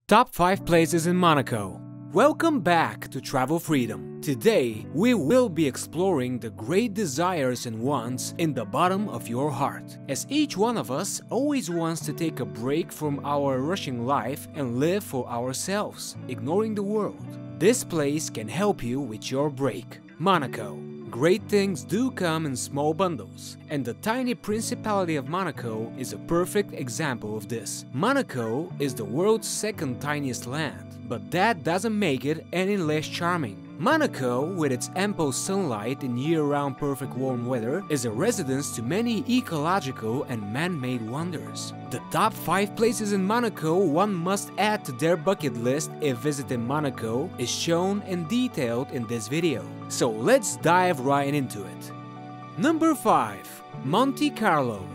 Top 5 places in Monaco. Welcome back to Travel Freedom. Today, we will be exploring the great desires and wants in the bottom of your heart, as each one of us always wants to take a break from our rushing life and live for ourselves, ignoring the world. This place can help you with your break. Monaco. Great things do come in small bundles, and the tiny Principality of Monaco is a perfect example of this. Monaco is the world's second tiniest land, but that doesn't make it any less charming. Monaco, with its ample sunlight and year-round perfect warm weather, is a residence to many ecological and man-made wonders. The top 5 places in Monaco one must add to their bucket list if visiting Monaco is shown and detailed in this video. So let's dive right into it. Number 5. Monte Carlo.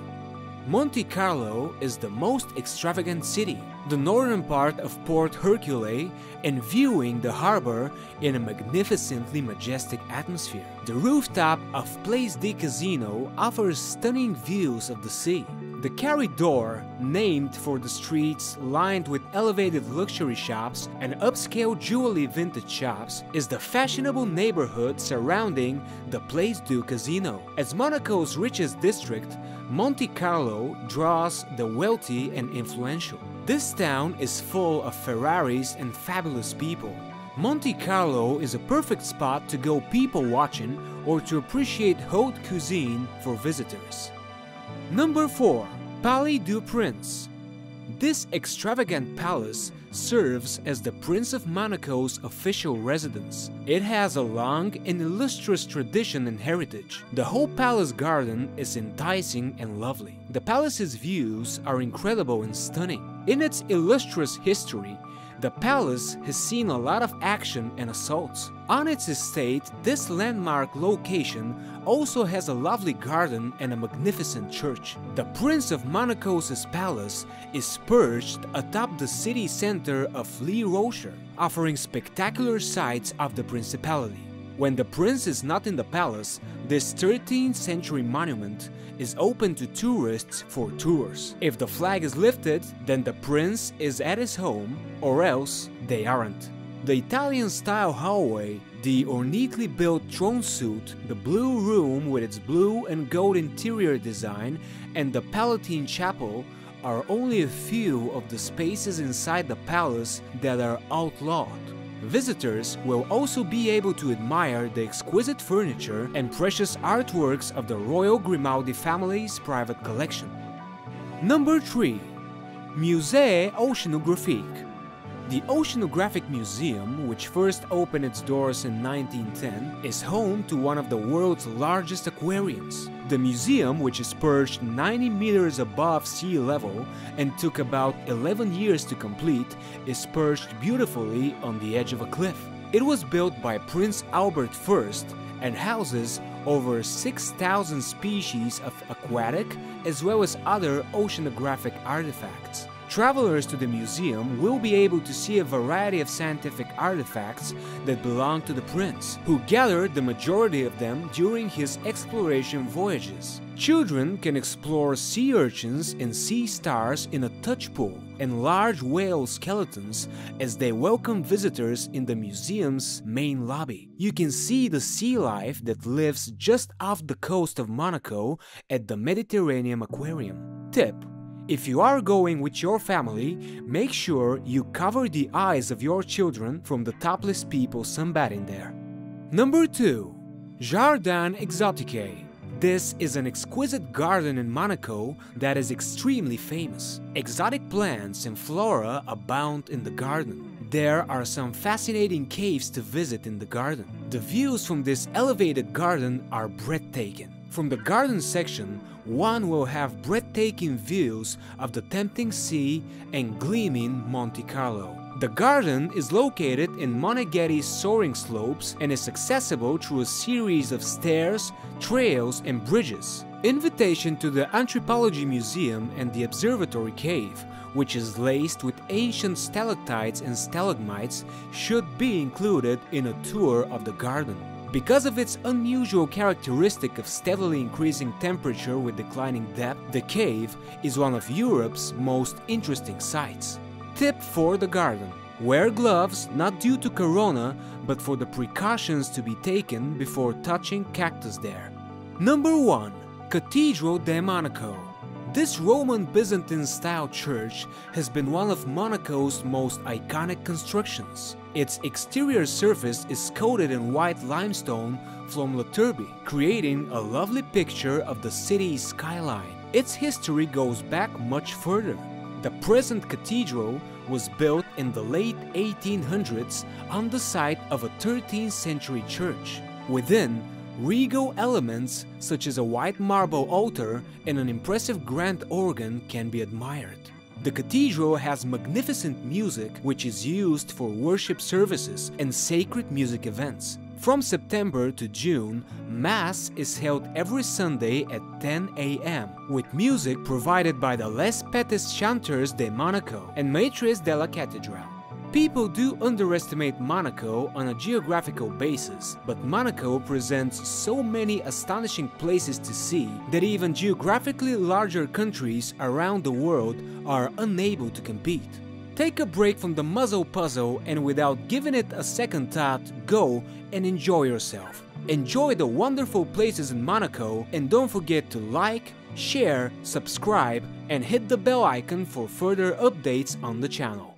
Monte Carlo is the most extravagant city, the northern part of Port Hercule, and viewing the harbor in a magnificently majestic atmosphere. The rooftop of Place des Casinos offers stunning views of the sea. The corridor, named for the streets lined with elevated luxury shops and upscale jewelry vintage shops, is the fashionable neighborhood surrounding the Place du Casino. As Monaco's richest district, Monte Carlo draws the wealthy and influential. This town is full of Ferraris and fabulous people. Monte Carlo is a perfect spot to go people watching or to appreciate haute cuisine for visitors. Number 4. Palais du Prince. This extravagant palace serves as the Prince of Monaco's official residence. It has a long and illustrious tradition and heritage. The whole palace garden is enticing and lovely. The palace's views are incredible and stunning. In its illustrious history, the palace has seen a lot of action and assaults. On its estate, this landmark location also has a lovely garden and a magnificent church. The Prince of Monaco's palace is perched atop the city center of Les Rochers, offering spectacular sights of the Principality. When the prince is not in the palace, this 13th century monument is open to tourists for tours. If the flag is lifted, then the prince is at his home, or else they aren't. The Italian-style hallway, the ornately built throne suite, the blue room with its blue and gold interior design, and the Palatine Chapel are only a few of the spaces inside the palace that are outlawed. Visitors will also be able to admire the exquisite furniture and precious artworks of the Royal Grimaldi family's private collection. Number 3. Musée Oceanographique. The Oceanographic Museum, which first opened its doors in 1910, is home to one of the world's largest aquariums. The museum, which is perched 90 meters above sea level and took about 11 years to complete, is perched beautifully on the edge of a cliff. It was built by Prince Albert I and houses over 6,000 species of aquatic as well as other oceanographic artifacts. Travelers to the museum will be able to see a variety of scientific artifacts that belong to the prince, who gathered the majority of them during his exploration voyages. Children can explore sea urchins and sea stars in a touch pool and large whale skeletons as they welcome visitors in the museum's main lobby. You can see the sea life that lives just off the coast of Monaco at the Mediterranean Aquarium. Tip: if you are going with your family, make sure you cover the eyes of your children from the topless people sunbathing there. Number 2. Jardin Exotica. This is an exquisite garden in Monaco that is extremely famous. Exotic plants and flora abound in the garden. There are some fascinating caves to visit in the garden. The views from this elevated garden are breathtaking. From the garden section, one will have breathtaking views of the tempting sea and gleaming Monte Carlo. The garden is located in Moneghetti's soaring slopes and is accessible through a series of stairs, trails, and bridges. Invitation to the Anthropology Museum and the Observatory Cave, which is laced with ancient stalactites and stalagmites, should be included in a tour of the garden. Because of its unusual characteristic of steadily increasing temperature with declining depth, the cave is one of Europe's most interesting sites. Tip for the garden: wear gloves not due to corona, but for the precautions to be taken before touching cactus there. Number 1. Cathedral de Monaco. This Roman Byzantine-style church has been one of Monaco's most iconic constructions. Its exterior surface is coated in white limestone from La Turbie, creating a lovely picture of the city's skyline. Its history goes back much further. The present cathedral was built in the late 1800s on the site of a 13th century church. Within, regal elements such as a white marble altar and an impressive grand organ can be admired. The cathedral has magnificent music which is used for worship services and sacred music events. From September to June, Mass is held every Sunday at 10 a.m. with music provided by the Les Petits Chanteurs de Monaco and Maîtres de la Cathédrale. People do underestimate Monaco on a geographical basis, but Monaco presents so many astonishing places to see that even geographically larger countries around the world are unable to compete. Take a break from the muzzle puzzle and without giving it a second thought, go and enjoy yourself. Enjoy the wonderful places in Monaco and don't forget to like, share, subscribe and hit the bell icon for further updates on the channel.